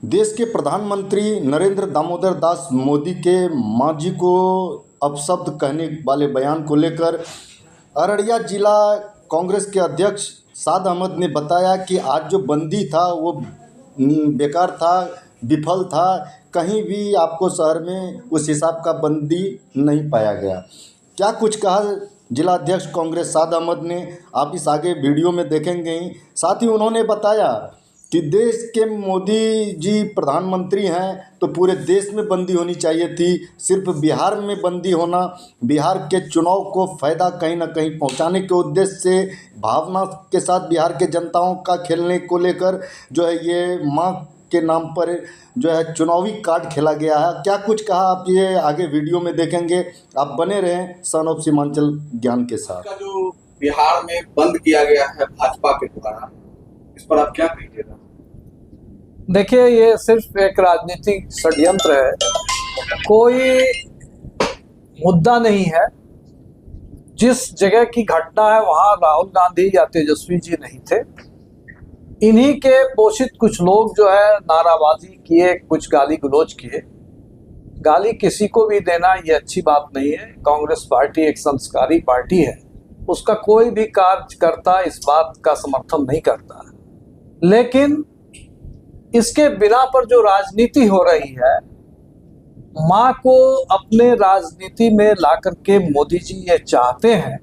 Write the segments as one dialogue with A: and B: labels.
A: देश के प्रधानमंत्री नरेंद्र दामोदर दास मोदी के मां जी को अपशब्द कहने वाले बयान को लेकर अररिया जिला कांग्रेस के अध्यक्ष साद अहमद ने बताया कि आज जो बंदी था वो बेकार था, विफल था। कहीं भी आपको शहर में उस हिसाब का बंदी नहीं पाया गया। क्या कुछ कहा जिला अध्यक्ष कांग्रेस साद अहमद ने, आप इस आगे वीडियो में देखेंगे ही। साथ ही उन्होंने बताया कि देश के मोदी जी प्रधानमंत्री हैं तो पूरे देश में बंदी होनी चाहिए थी, सिर्फ बिहार में बंदी होना बिहार के चुनाव को फ़ायदा कहीं ना कहीं पहुंचाने के उद्देश्य से भावना के साथ बिहार के जनताओं का खेलने को लेकर जो है ये मां के नाम पर जो है चुनावी कार्ड खेला गया है। क्या कुछ कहा आप ये आगे वीडियो में देखेंगे। आप बने रहें सन ऑफ सीमांचल ज्ञान के साथ।
B: का जो बिहार में बंद किया गया है भाजपा के द्वारा, इस पर आप क्या कहिएगा?
C: देखिए, ये सिर्फ एक राजनीतिक षड्यंत्र है, कोई मुद्दा नहीं है। जिस जगह की घटना है वहां राहुल गांधी या तेजस्वी जी नहीं थे। इन्हीं के पोषित कुछ लोग जो है नाराबाजी किए, कुछ गाली गलौज किए। गाली किसी को भी देना ये अच्छी बात नहीं है। कांग्रेस पार्टी एक संस्कारी पार्टी है, उसका कोई भी कार्यकर्ता इस बात का समर्थन नहीं करता। लेकिन इसके बिना पर जो राजनीति हो रही है, मां को अपने राजनीति में ला करके मोदी जी ये चाहते हैं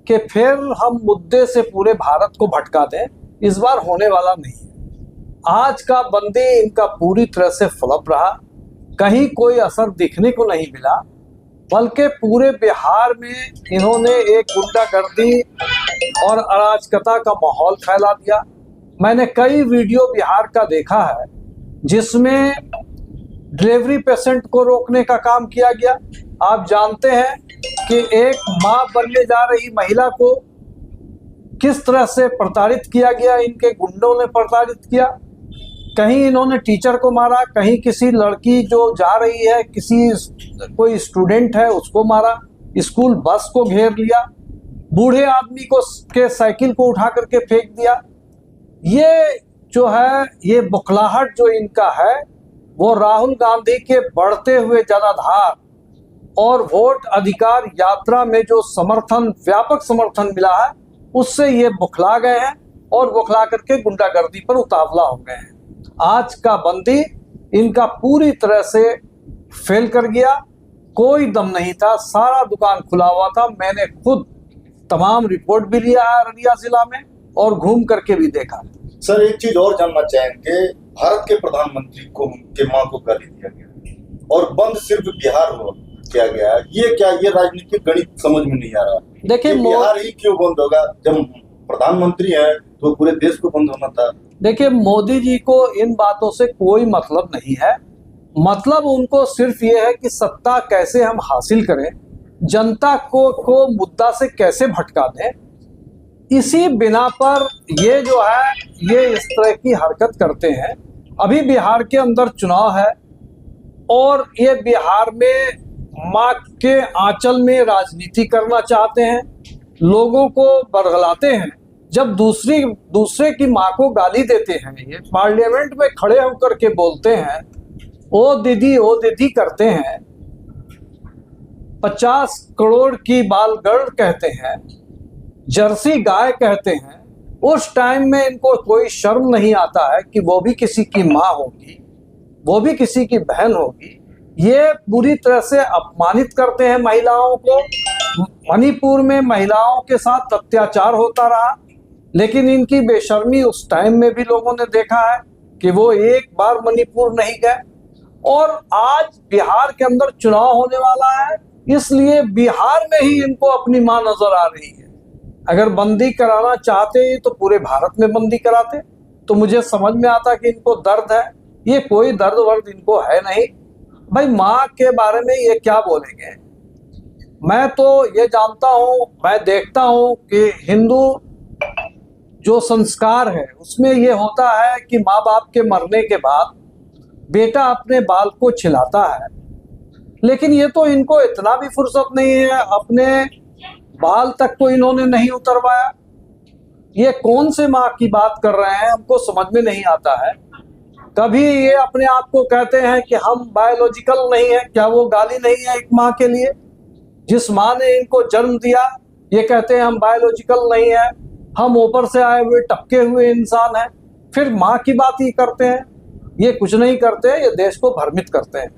C: कि फिर हम मुद्दे से पूरे भारत को भटका दें। इस बार होने वाला नहीं है। आज का बंदी इनका पूरी तरह से फ्लॉप रहा, कहीं कोई असर दिखने को नहीं मिला, बल्कि पूरे बिहार में इन्होंने एक गुंडागर्दी और अराजकता का माहौल फैला दिया। मैंने कई वीडियो बिहार का देखा है जिसमें डिलीवरी पेशेंट को रोकने का काम किया गया। आप जानते हैं कि एक मां बनने जा रही महिला को किस तरह से प्रताड़ित किया गया, इनके गुंडों ने प्रताड़ित किया। कहीं इन्होंने टीचर को मारा, कहीं किसी लड़की जो जा रही है, कोई स्टूडेंट है उसको मारा, स्कूल बस को घेर लिया, बूढ़े आदमी को के साइकिल को उठा करके फेंक दिया। ये जो है ये बुखलाहट जो इनका है वो राहुल गांधी के बढ़ते हुए जनाधार और वोट अधिकार यात्रा में जो समर्थन, व्यापक समर्थन मिला है, उससे ये बुखला गए हैं और बुखला करके गुंडागर्दी पर उतावला हो गए हैं। आज का बंदी इनका पूरी तरह से फेल कर गया। कोई दम नहीं था, सारा दुकान खुला हुआ था। मैंने खुद तमाम रिपोर्ट भी लिया है अररिया जिला में और घूम करके भी देखा।
A: सर, एक चीज और जानना चाहेंगे, भारत के प्रधानमंत्री को उनके मां को गाली दिया गया और बंद सिर्फ बिहार हो किया गया है। ये क्या, ये राजनीतिक गणित समझ में नहीं आ रहा। देखिए, बिहार ही क्यों बंद होगा? जब प्रधानमंत्री है तो पूरे देश को बंद होना था।
C: देखिए, मोदी जी को इन बातों से कोई मतलब नहीं है। मतलब उनको सिर्फ ये है कि सत्ता कैसे हम हासिल करें, जनता को मुद्दा से कैसे भटका दें। इसी बिना पर ये जो है ये इस तरह की हरकत करते हैं। अभी बिहार के अंदर चुनाव है और ये बिहार में मां के आंचल में राजनीति करना चाहते हैं, लोगों को बरगलाते हैं। जब दूसरे की मां को गाली देते हैं, ये पार्लियामेंट में खड़े होकर के बोलते हैं, ओ दीदी करते हैं, 50 करोड़ की बालगढ़ कहते हैं, जर्सी गाय कहते हैं। उस टाइम में इनको कोई शर्म नहीं आता है कि वो भी किसी की मां होगी, वो भी किसी की बहन होगी। ये पूरी तरह से अपमानित करते हैं महिलाओं को। मणिपुर में महिलाओं के साथ अत्याचार होता रहा, लेकिन इनकी बेशर्मी उस टाइम में भी लोगों ने देखा है कि वो एक बार मणिपुर नहीं गए। और आज बिहार के अंदर चुनाव होने वाला है, इसलिए बिहार में ही इनको अपनी मां नजर आ रही है। अगर बंदी कराना चाहते तो पूरे भारत में बंदी कराते, तो मुझे समझ में आता कि इनको दर्द है। ये कोई दर्द वर्द इनको है नहीं। भाई, माँ के बारे में ये क्या बोलेंगे? मैं तो ये जानता हूँ, मैं देखता हूँ कि हिंदू जो संस्कार है उसमें ये होता है कि माँ बाप के मरने के बाद बेटा अपने बाल को छिलाता है। लेकिन ये तो इनको इतना भी फुर्सत नहीं है, अपने बाल तक को इन्होंने नहीं उतरवाया। ये कौन से माँ की बात कर रहे हैं, हमको समझ में नहीं आता है। कभी ये अपने आप को कहते हैं कि हम बायोलॉजिकल नहीं है, क्या वो गाली नहीं है एक माँ के लिए? जिस माँ ने इनको जन्म दिया, ये कहते हैं हम बायोलॉजिकल नहीं है, हम ऊपर से आए हुए टपके हुए इंसान हैं, फिर माँ की बात ही करते हैं। ये कुछ नहीं करते, ये देश को भ्रमित करते हैं।